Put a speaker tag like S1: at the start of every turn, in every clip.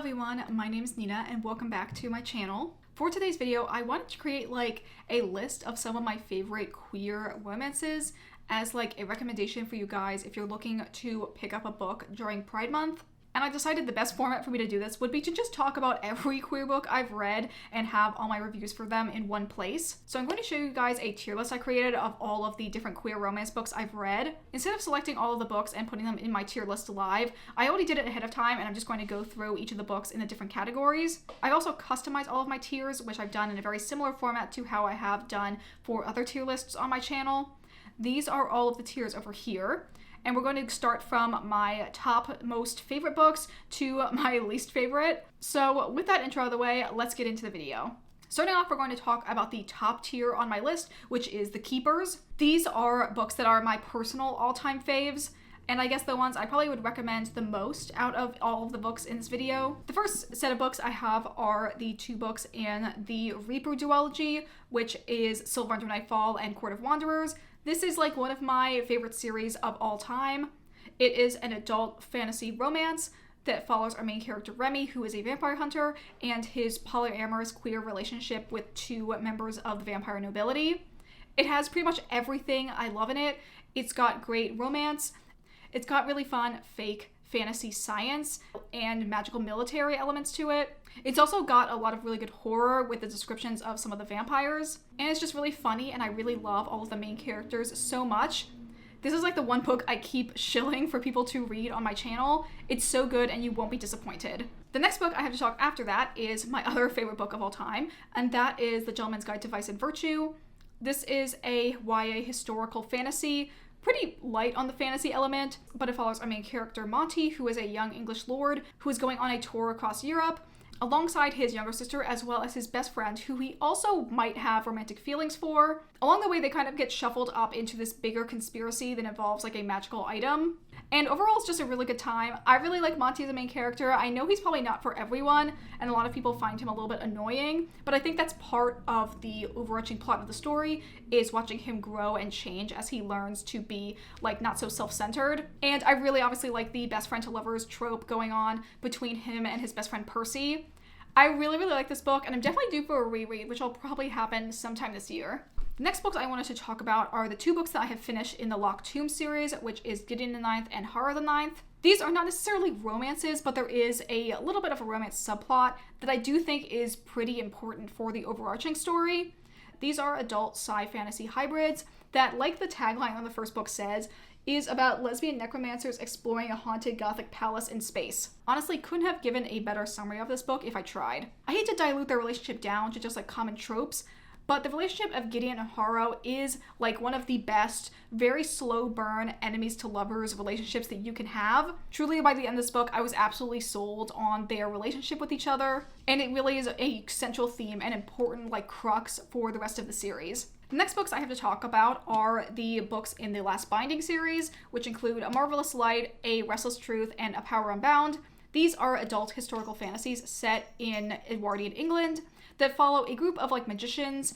S1: everyone, my name is Nina and welcome back to my channel. For today's video, I wanted to create a list of some of my favorite queer romances as a recommendation for you guys if you're looking to pick up a book during Pride Month. And I decided the best format for me to do this would be to just talk about every queer book I've read and have all my reviews for them in one place. So I'm going to show you guys a tier list I created of all of the different queer romance books I've read. Instead of selecting all of the books and putting them in my tier list live, I already did it ahead of time and I'm just going to go through each of the books in the different categories. I also customized all of my tiers, which I've done in a very similar format to how I have done for other tier lists on my channel. These are all of the tiers over here. And we're going to start from my top most favorite books to my least favorite. So with that intro out of the way, let's get into the video. Starting off, we're going to talk about the top tier on my list, which is The Keepers. These are books that are my personal all-time faves, and I guess the ones I probably would recommend the most out of all of the books in this video. The first set of books I have are the two books in the Reaper duology, which is Silver Under Nightfall and Court of Wanderers. This is one of my favorite series of all time. It is an adult fantasy romance that follows our main character Remy, who is a vampire hunter, and his polyamorous queer relationship with two members of the vampire nobility. It has pretty much everything I love in it. It's got great romance. It's got really fun fake fantasy science and magical military elements to it. It's also got a lot of really good horror with the descriptions of some of the vampires. And it's just really funny and I really love all of the main characters so much. This is the one book I keep shilling for people to read on my channel. It's so good and you won't be disappointed. The next book I have to talk after that is my other favorite book of all time, and that is The Gentleman's Guide to Vice and Virtue. This is a YA historical fantasy. Pretty light on the fantasy element, but it follows our main character Monty, who is a young English lord who is going on a tour across Europe alongside his younger sister as well as his best friend, who he also might have romantic feelings for. Along the way, they kind of get shuffled up into this bigger conspiracy that involves a magical item. And overall, it's just a really good time. I really like Monty as a main character. I know he's probably not for everyone, and a lot of people find him a little bit annoying, but I think that's part of the overarching plot of the story, is watching him grow and change as he learns to be not so self-centered. And I really obviously like the best friend to lovers trope going on between him and his best friend Percy. I really like this book, and I'm definitely due for a reread, which will probably happen sometime this year. The next books I wanted to talk about are the two books that I have finished in the Locked Tomb series, which is Gideon the Ninth and Horror the Ninth. These are not necessarily romances, but there is a little bit of a romance subplot that I do think is pretty important for the overarching story. These are adult sci fantasy hybrids that, like the tagline on the first book says, is about lesbian necromancers exploring a haunted gothic palace in space. Honestly, couldn't have given a better summary of this book if I tried. I hate to dilute their relationship down to just common tropes, but the relationship of Gideon and Harrow is one of the best, very slow burn enemies to lovers relationships that you can have. Truly, by the end of this book, I was absolutely sold on their relationship with each other, and it really is a central theme and important crux for the rest of the series. The next books I have to talk about are the books in the Last Binding series, which include A Marvelous Light, A Restless Truth, and A Power Unbound. These are adult historical fantasies set in Edwardian England that follow a group of magicians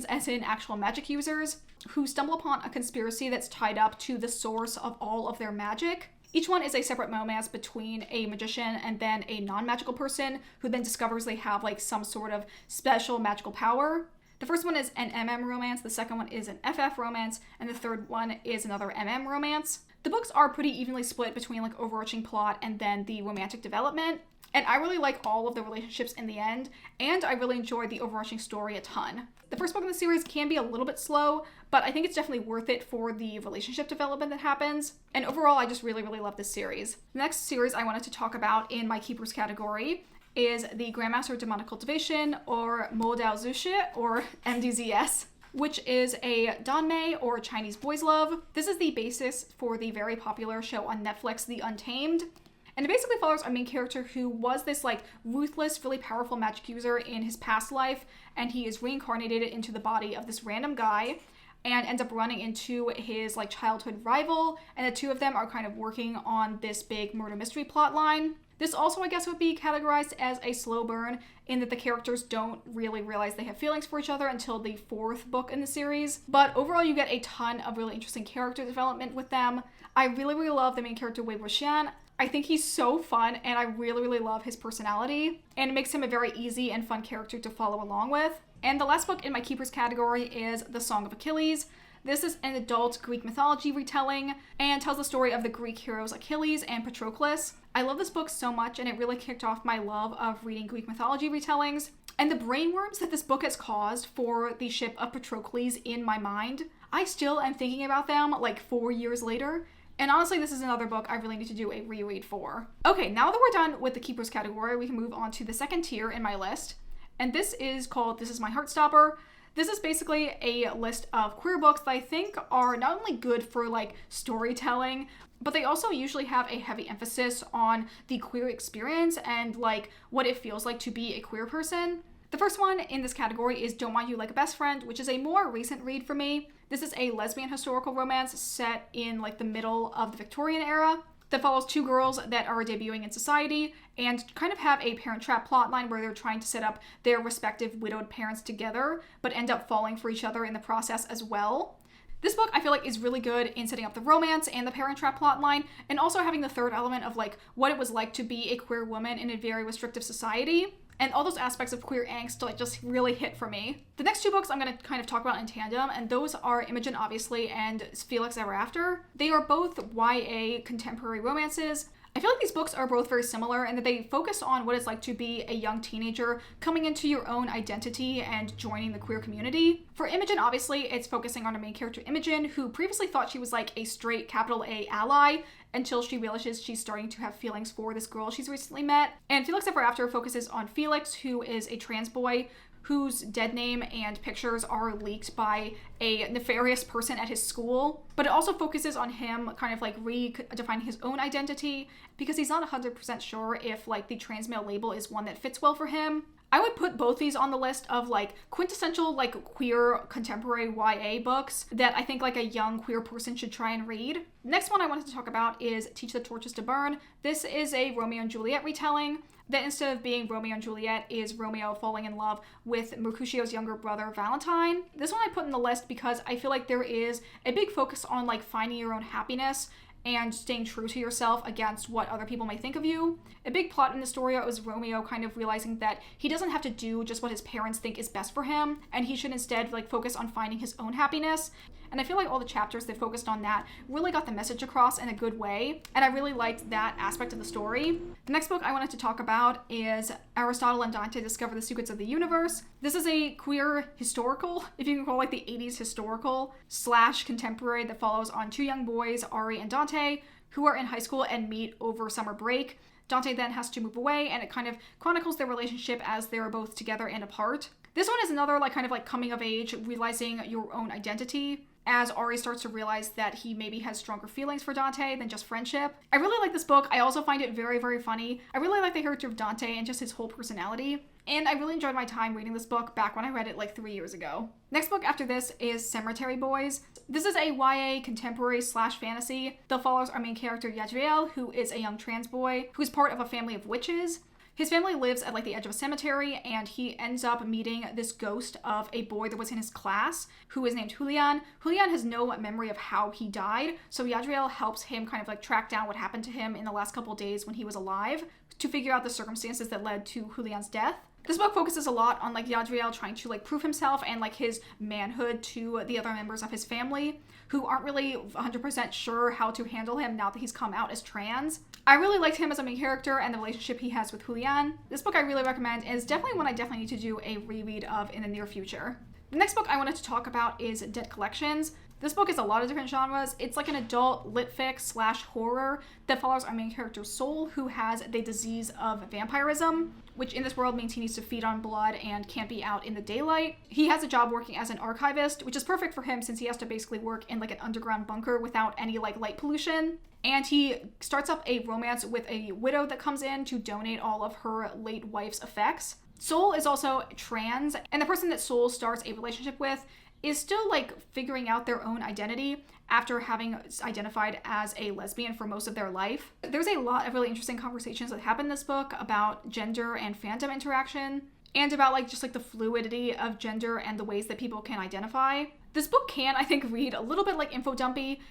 S1: as in actual magic users, who stumble upon a conspiracy that's tied up to the source of all of their magic. Each one is a separate romance between a magician and then a non-magical person who then discovers they have some sort of special magical power. The first one is an MM romance, the second one is an FF romance, and the third one is another MM romance. The books are pretty evenly split between overarching plot and then the romantic development. And I really like all of the relationships in the end, and I really enjoyed the overarching story a ton. The first book in the series can be a little bit slow, but I think it's definitely worth it for the relationship development that happens. And overall, I just really love this series. The next series I wanted to talk about in my Keepers category is the Grandmaster Demonic Cultivation, or Modao Zushi, or MDZS, which is a Danmei, or Chinese boys love. This is the basis for the very popular show on Netflix, The Untamed. And it basically follows our main character who was this ruthless, really powerful magic user in his past life, and he is reincarnated into the body of this random guy and ends up running into his childhood rival, and the two of them are kind of working on this big murder mystery plot line. This also, I guess, would be categorized as a slow burn in that the characters don't really realize they have feelings for each other until the fourth book in the series. But overall, you get a ton of really interesting character development with them. I really love the main character Wei Wuxian. I think he's so fun and I really love his personality, and it makes him a very easy and fun character to follow along with. And the last book in my keepers category is The Song of Achilles. This is an adult Greek mythology retelling and tells the story of the Greek heroes Achilles and Patroclus. I love this book so much, and it really kicked off my love of reading Greek mythology retellings. And the brainworms that this book has caused for the ship of Patroclus in my mind, I still am thinking about them like 4 years later. And honestly, this is another book I really need to do a reread for. Okay, now that we're done with the keepers category, we can move on to the second tier in my list. And this is called This Is My Heartstopper. This is basically a list of queer books that I think are not only good for like storytelling, but they also usually have a heavy emphasis on the queer experience and like what it feels like to be a queer person. The first one in this category is Don't Want You Like a Best Friend, which is a more recent read for me. This is a lesbian historical romance set in like the middle of the Victorian era that follows two girls that are debuting in society and kind of have a Parent Trap plotline where they're trying to set up their respective widowed parents together, but end up falling for each other in the process as well. This book I feel like is really good in setting up the romance and the Parent Trap plotline, and also having the third element of like what it was like to be a queer woman in a very restrictive society. And all those aspects of queer angst like just really hit for me. The next two books I'm going to kind of talk about in tandem, and those are Imogen Obviously and Felix Ever After. They are both YA contemporary romances. I feel like these books are both very similar in that they focus on what it's like to be a young teenager coming into your own identity and joining the queer community. For Imogen, obviously, it's focusing on our main character, Imogen, who previously thought she was like a straight capital A ally until she realizes she's starting to have feelings for this girl she's recently met. And Felix Ever After focuses on Felix, who is a trans boy whose dead name and pictures are leaked by a nefarious person at his school. But it also focuses on him kind of like redefining his own identity because he's not 100% sure if like the trans male label is one that fits well for him. I would put both these on the list of like quintessential like queer contemporary YA books that I think like a young queer person should try and read. Next one I wanted to talk about is Teach the Torches to Burn. This is a Romeo and Juliet retelling that instead of being Romeo and Juliet is Romeo falling in love with Mercutio's younger brother Valentine. This one I put in the list because I feel like there is a big focus on like finding your own happiness and staying true to yourself against what other people may think of you. A big plot in the story is Romeo kind of realizing that he doesn't have to do just what his parents think is best for him, and he should instead like focus on finding his own happiness. And I feel like all the chapters that focused on that really got the message across in a good way, and I really liked that aspect of the story. The next book I wanted to talk about is Aristotle and Dante Discover the Secrets of the Universe. This is a queer historical, if you can call it like the 80s historical / contemporary that follows on two young boys, Ari and Dante, who are in high school and meet over summer break. Dante then has to move away, and it kind of chronicles their relationship as they're both together and apart. This one is another like kind of like coming of age, realizing your own identity, as Ari starts to realize that he maybe has stronger feelings for Dante than just friendship. I really like this book. I also find it very funny. I really like the character of Dante and just his whole personality. And I really enjoyed my time reading this book back when I read it like 3 years ago. Next book after this is Cemetery Boys. This is a YA contemporary / fantasy that follows our main character Yadriel, who is a young trans boy who is part of a family of witches. His family lives at like the edge of a cemetery, and he ends up meeting this ghost of a boy that was in his class who is named Julian. Julian has no memory of how he died, so Yadriel helps him kind of like track down what happened to him in the last couple days when he was alive to figure out the circumstances that led to Julian's death. This book focuses a lot on like Yadriel trying to like prove himself and like his manhood to the other members of his family who aren't really 100% sure how to handle him now that he's come out as trans. I really liked him as a main character and the relationship he has with Julian. This book I really recommend, and is definitely one I definitely need to do a reread of in the near future. The next book I wanted to talk about is Dead Collections. This book is a lot of different genres. It's like an adult lit fic / horror that follows our main character Soul, who has the disease of vampirism, which in this world means he needs to feed on blood and can't be out in the daylight. He has a job working as an archivist, which is perfect for him since he has to basically work in like an underground bunker without any like light pollution. And he starts up a romance with a widow that comes in to donate all of her late wife's effects. Soul is also trans, and the person that Soul starts a relationship with is still like figuring out their own identity after having identified as a lesbian for most of their life. There's a lot of really interesting conversations that happen in this book about gender and fandom interaction, and about like just like the fluidity of gender and the ways that people can identify. This book can, I think, read a little bit like info dumpy,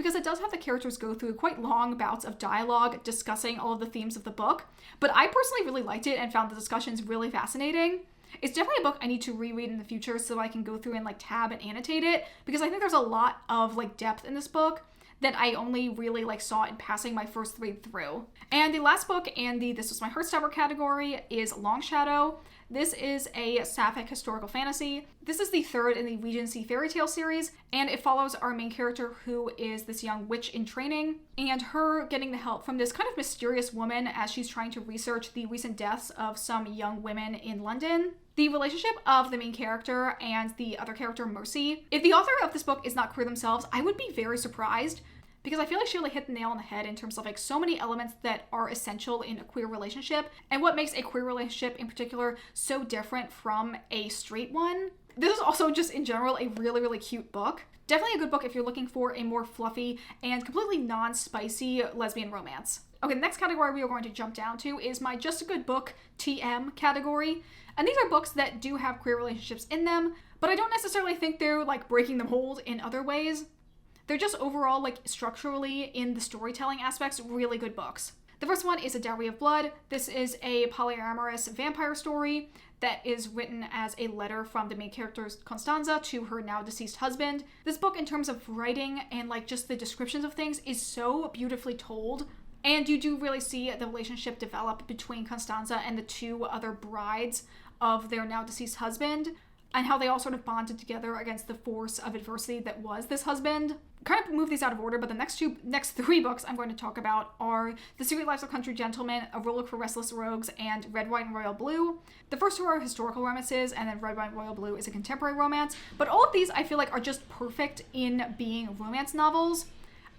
S1: because it does have the characters go through quite long bouts of dialogue discussing all of the themes of the book. But I personally really liked it and found the discussions really fascinating. It's definitely a book I need to reread in the future so I can go through and like tab and annotate it, because I think there's a lot of like depth in this book that I only really like saw in passing my first read through. And the last book in the This Was My Heartstopper category is Long Shadow. This is a sapphic historical fantasy. This is the third in the Regency fairy tale series, and it follows our main character, who is this young witch in training, and her getting the help from this kind of mysterious woman as she's trying to research the recent deaths of some young women in London. The relationship of the main character and the other character, Mercy. If the author of this book is not queer themselves, I would be very surprised, because I feel like she really hit the nail on the head in terms of like so many elements that are essential in a queer relationship and what makes a queer relationship in particular so different from a straight one. This is also just in general a really, really cute book. Definitely a good book if you're looking for a more fluffy and completely non-spicy lesbian romance. Okay, the next category we are going to jump down to is my Just a Good Book TM category. And these are books that do have queer relationships in them, but I don't necessarily think they're like breaking the mold in other ways. They're just overall, like structurally in the storytelling aspects, really good books. The first one is A Dowry of Blood. This is a polyamorous vampire story that is written as a letter from the main character Constanza to her now deceased husband. This book, in terms of writing and like just the descriptions of things, is so beautifully told. And you do really see the relationship develop between Constanza and the two other brides of their now deceased husband, and how they all sort of bonded together against the force of adversity that was this husband. Kind of move these out of order, but the next three books I'm going to talk about are The Secret Lives of Country Gentlemen, A Rulebook for Restless Rogues, and Red, White, and Royal Blue. The first two are historical romances, and then Red, White, and Royal Blue is a contemporary romance. But all of these I feel like are just perfect in being romance novels.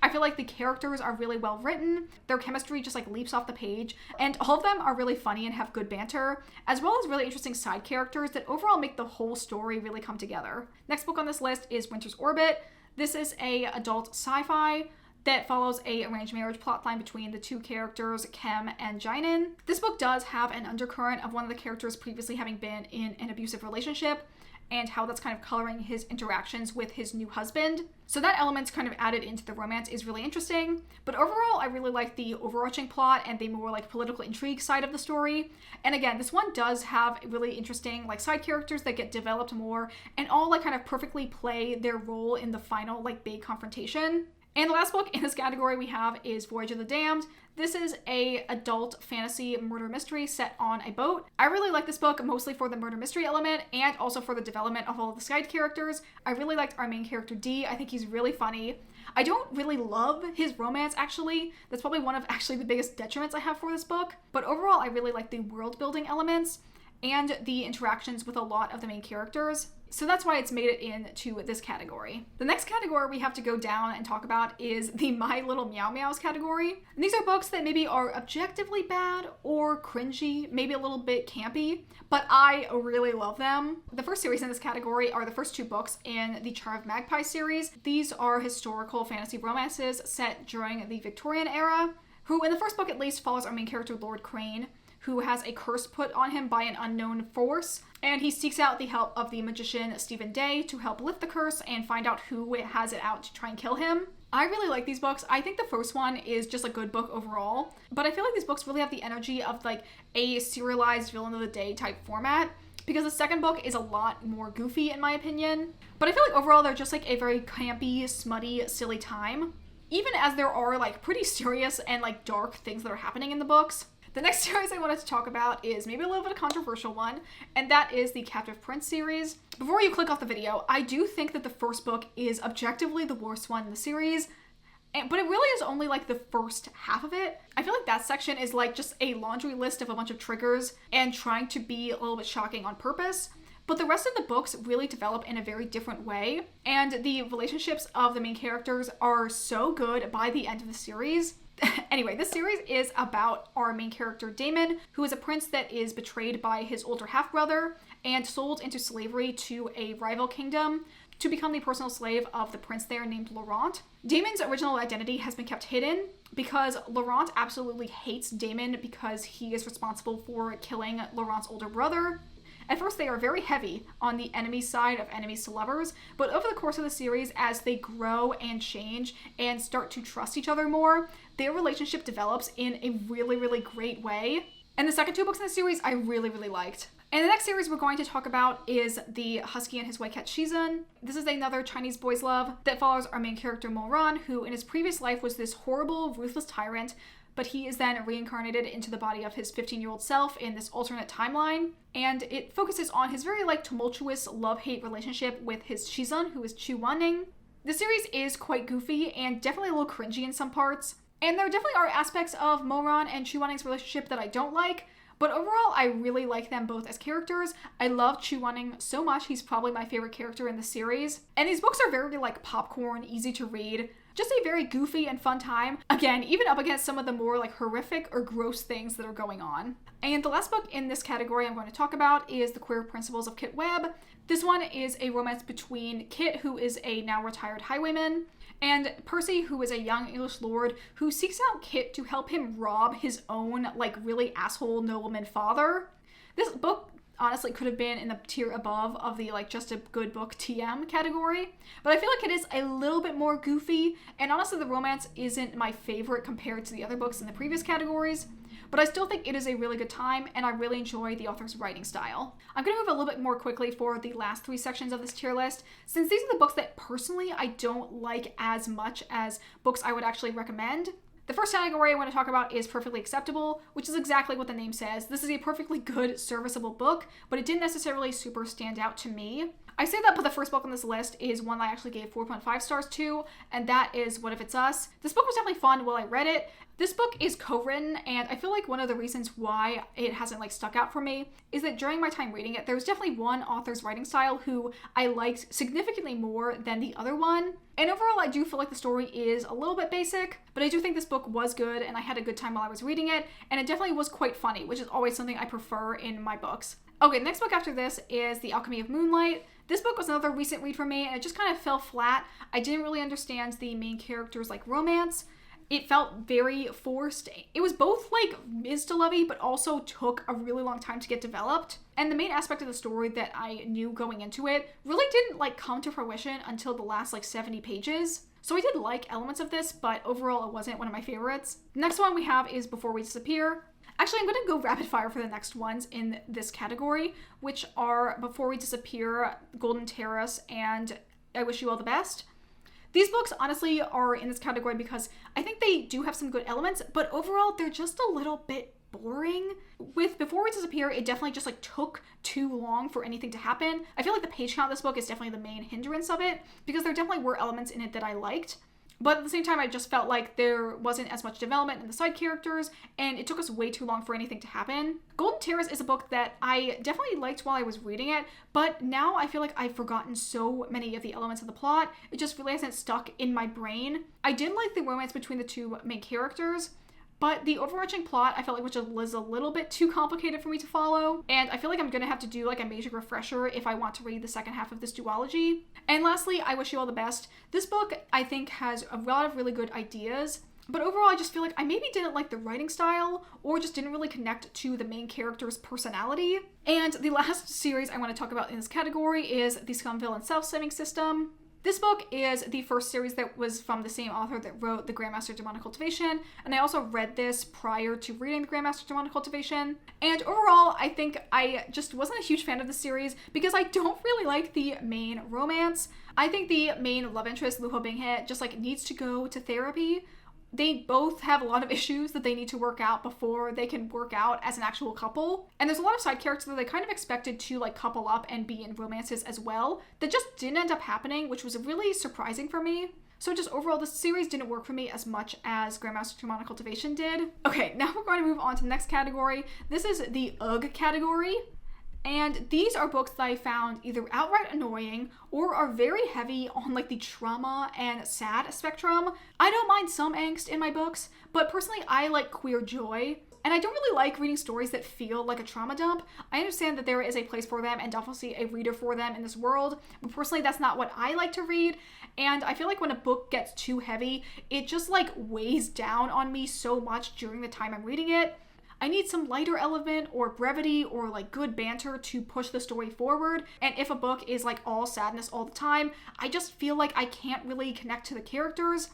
S1: I feel like the characters are really well written, their chemistry just like leaps off the page, and all of them are really funny and have good banter, as well as really interesting side characters that overall make the whole story really come together. Next book on this list is Winter's Orbit. This is a adult sci-fi that follows a arranged marriage plotline between the two characters, Kem and Jinin. This book does have an undercurrent of one of the characters previously having been in an abusive relationship, and how that's kind of coloring his interactions with his new husband. So that element's kind of added into the romance is really interesting. But overall, I really like the overarching plot and the more like political intrigue side of the story. And again, this one does have really interesting like side characters that get developed more and all like kind of perfectly play their role in the final like big confrontation. And the last book in this category we have is Voyage of the Damned. This is a adult fantasy murder mystery set on a boat. I really like this book mostly for the murder mystery element and also for the development of all of the side characters. I really liked our main character D. I think he's really funny. I don't really love his romance actually. That's probably one of actually the biggest detriments I have for this book. But overall, I really like the world building elements and the interactions with a lot of the main characters. So that's why it's made it into this category. The next category we have to go down and talk about is the My Little Meow Meows category. And these are books that maybe are objectively bad or cringy, maybe a little bit campy, but I really love them. The first series in this category are the first two books in the Charm of Magpie series. These are historical fantasy romances set during the Victorian era, who in the first book at least follows our main character Lord Crane, who has a curse put on him by an unknown force, and he seeks out the help of the magician Stephen Day to help lift the curse and find out who has it out to try and kill him. I really like these books. I think the first one is just a good book overall, but I feel like these books really have the energy of like a serialized villain of the day type format, because the second book is a lot more goofy in my opinion. But I feel like overall they're just like a very campy, smutty, silly time, even as there are like pretty serious and like dark things that are happening in the books. The next series I wanted to talk about is maybe a little bit of a controversial one, and that is the Captive Prince series. Before you click off the video, I do think that the first book is objectively the worst one in the series, but it really is only like the first half of it. I feel like that section is like just a laundry list of a bunch of triggers and trying to be a little bit shocking on purpose. But the rest of the books really develop in a very different way, and the relationships of the main characters are so good by the end of the series. Anyway, this series is about our main character Damon, who is a prince that is betrayed by his older half-brother and sold into slavery to a rival kingdom to become the personal slave of the prince there named Laurent. Damon's original identity has been kept hidden because Laurent absolutely hates Damon because he is responsible for killing Laurent's older brother, At first, they are very heavy on the enemy side of enemies to lovers, but over the course of the series, as they grow and change and start to trust each other more, their relationship develops in a really, really great way. And the second two books in the series, I really, really liked. And the next series we're going to talk about is The Husky and His White Cat Shizun. This is another Chinese boys' love that follows our main character Moran, who in his previous life was this horrible, ruthless tyrant, but he is then reincarnated into the body of his 15-year-old self in this alternate timeline. And it focuses on his very tumultuous love-hate relationship with his Shizun, who is Chu Wanning. The series is quite goofy and definitely a little cringy in some parts. And there definitely are aspects of Moran and Chu Wanning's relationship that I don't like, but overall, I really like them both as characters. I love Chu Wanning so much. He's probably my favorite character in the series. And these books are very popcorn, easy to read. Just a very goofy and fun time. Again, even up against some of the more horrific or gross things that are going on. And the last book in this category I'm going to talk about is The Queer Principles of Kit Webb. This one is a romance between Kit, who is a now retired highwayman, and Percy, who is a young English lord who seeks out Kit to help him rob his own, really asshole nobleman father. This book honestly could have been in the tier above of the just a good book TM category, but I feel like it is a little bit more goofy, and honestly the romance isn't my favorite compared to the other books in the previous categories, but I still think it is a really good time, and I really enjoy the author's writing style. I'm going to move a little bit more quickly for the last three sections of this tier list, since these are the books that personally I don't like as much as books I would actually recommend. The first category I want to talk about is Perfectly Acceptable, which is exactly what the name says. This is a perfectly good, serviceable book, but it didn't necessarily super stand out to me. I say that, but the first book on this list is one I actually gave 4.5 stars to, and that is What If It's Us. This book was definitely fun while I read it. This book is co-written, and I feel like one of the reasons why it hasn't stuck out for me is that during my time reading it, there was definitely one author's writing style who I liked significantly more than the other one. And overall, I do feel like the story is a little bit basic, but I do think this book was good, and I had a good time while I was reading it, and it definitely was quite funny, which is always something I prefer in my books. Okay, the next book after this is The Alchemy of Moonlight. This book was another recent read for me, and it just kind of fell flat. I didn't really understand the main character's romance. It felt very forced. It was both insta-lovey, but also took a really long time to get developed. And the main aspect of the story that I knew going into it really didn't come to fruition until the last 70 pages. So I did like elements of this, but overall it wasn't one of my favorites. The next one we have is Before We Disappear. Actually, I'm going to go rapid fire for the next ones in this category, which are Before We Disappear, Golden Terrace, and I Wish You All the Best. These books honestly are in this category because I think they do have some good elements, but overall they're just a little bit boring. With Before We Disappear, it definitely just took too long for anything to happen. I feel like the page count of this book is definitely the main hindrance of it, because there definitely were elements in it that I liked. But at the same time, I just felt like there wasn't as much development in the side characters, and it took us way too long for anything to happen. Golden Terrace is a book that I definitely liked while I was reading it, but now I feel like I've forgotten so many of the elements of the plot. It just really hasn't stuck in my brain. I did like the romance between the two main characters, but the overarching plot, I felt like was a little bit too complicated for me to follow, and I feel like I'm gonna have to do a major refresher if I want to read the second half of this duology. And lastly, I Wish You All the Best. This book, I think, has a lot of really good ideas, but overall I just feel like I maybe didn't like the writing style, or just didn't really connect to the main character's personality. And the last series I want to talk about in this category is The Scum-Villain Self-Saving System. This book is the first series that was from the same author that wrote The Grandmaster Demonic Cultivation, and I also read this prior to reading The Grandmaster Demonic Cultivation. And overall, I think I just wasn't a huge fan of the series because I don't really like the main romance. I think the main love interest, Luho Binghe, just needs to go to therapy. They both have a lot of issues that they need to work out before they can work out as an actual couple. And there's a lot of side characters that they kind of expected to couple up and be in romances as well that just didn't end up happening, which was really surprising for me. So just overall, this series didn't work for me as much as Grandmaster Demonic Cultivation did. Okay, now we're going to move on to the next category. This is the UGG category. And these are books that I found either outright annoying or are very heavy on the trauma and sad spectrum. I don't mind some angst in my books, but personally I like queer joy. And I don't really like reading stories that feel like a trauma dump. I understand that there is a place for them and obviously a reader for them in this world, but personally that's not what I like to read. And I feel like when a book gets too heavy, it just weighs down on me so much during the time I'm reading it. I need some lighter element or brevity or like good banter to push the story forward. And if a book is like all sadness all the time, I just feel like I can't really connect to the characters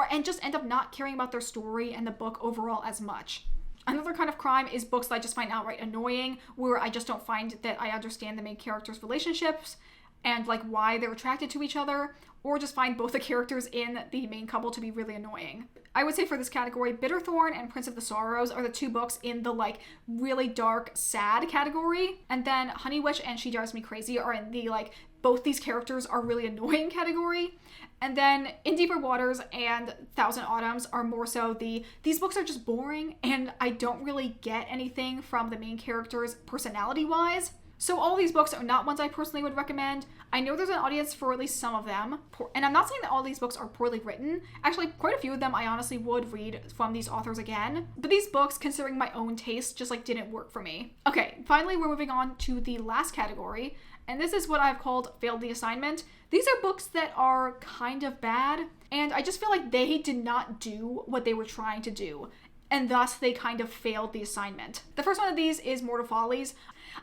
S1: and just end up not caring about their story and the book overall as much. Another kind of crime is books that I just find outright annoying, where I just don't find that I understand the main characters' relationships and like why they're attracted to each other, or just find both the characters in the main couple to be really annoying. I would say for this category, Bitterthorn and Prince of the Sorrows are the two books in the like really dark, sad category. And then Honey Witch and She Drives Me Crazy are in the like both these characters are really annoying category. And then In Deeper Waters and Thousand Autumns are more so these books are just boring and I don't really get anything from the main characters personality-wise. So all these books are not ones I personally would recommend. I know there's an audience for at least some of them, and I'm not saying that all these books are poorly written. Actually, quite a few of them I honestly would read from these authors again. But these books, considering my own taste, just like didn't work for me. Okay, finally we're moving on to the last category, and this is what I've called Failed the Assignment. These are books that are kind of bad, and I just feel like they did not do what they were trying to do, and thus they kind of failed the assignment. The first one of these is Mortal Follies.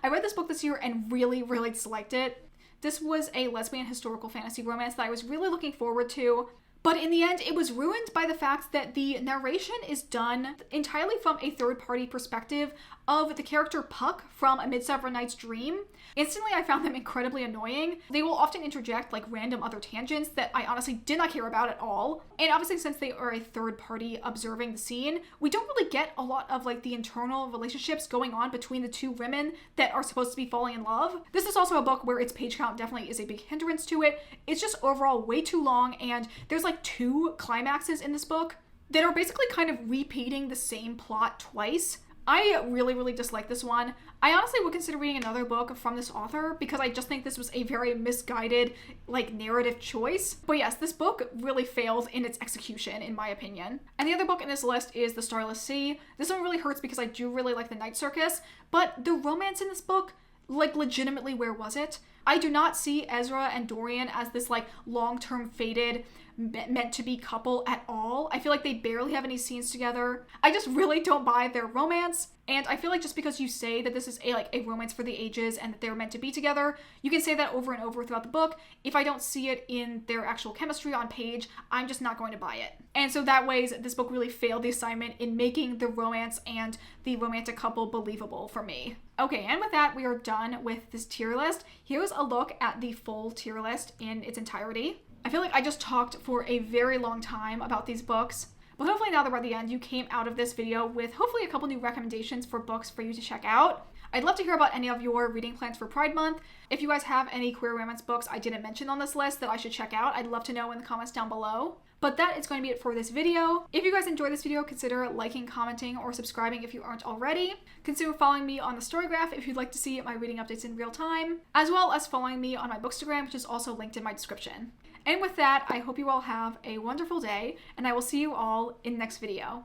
S1: I read this book this year and really, really disliked it. This was a lesbian historical fantasy romance that I was really looking forward to, but in the end, it was ruined by the fact that the narration is done entirely from a third-party perspective of the character Puck from A Midsummer Night's Dream. Instantly, I found them incredibly annoying. They will often interject like random other tangents that I honestly did not care about at all. And obviously, since they are a third party observing the scene, we don't really get a lot of like the internal relationships going on between the two women that are supposed to be falling in love. This is also a book where its page count definitely is a big hindrance to it. It's just overall way too long, and there's like 2 climaxes in this book that are basically kind of repeating the same plot twice. I really, really dislike this one. I honestly would consider reading another book from this author because I just think this was a very misguided, like, narrative choice. But yes, this book really failed in its execution, in my opinion. And the other book in this list is The Starless Sea. This one really hurts because I do really like The Night Circus, but the romance in this book, like, legitimately, where was it? I do not see Ezra and Dorian as this, like, long-term fated, meant to be couple at all. I feel like they barely have any scenes together. I just really don't buy their romance. And I feel like just because you say that this is a romance for the ages and that they're meant to be together, you can say that over and over throughout the book. If I don't see it in their actual chemistry on page, I'm just not going to buy it. And so that way, this book really failed the assignment in making the romance and the romantic couple believable for me. Okay, and with that, we are done with this tier list. Here's a look at the full tier list in its entirety. I feel like I just talked for a very long time about these books, but hopefully now that we're at the end, you came out of this video with hopefully a couple new recommendations for books for you to check out. I'd love to hear about any of your reading plans for Pride Month. If you guys have any queer romance books I didn't mention on this list that I should check out, I'd love to know in the comments down below. But that is going to be it for this video. If you guys enjoyed this video, consider liking, commenting, or subscribing if you aren't already. Consider following me on the Storygraph if you'd like to see my reading updates in real time, as well as following me on my Bookstagram, which is also linked in my description. And with that, I hope you all have a wonderful day, and I will see you all in the next video.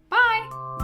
S1: Bye!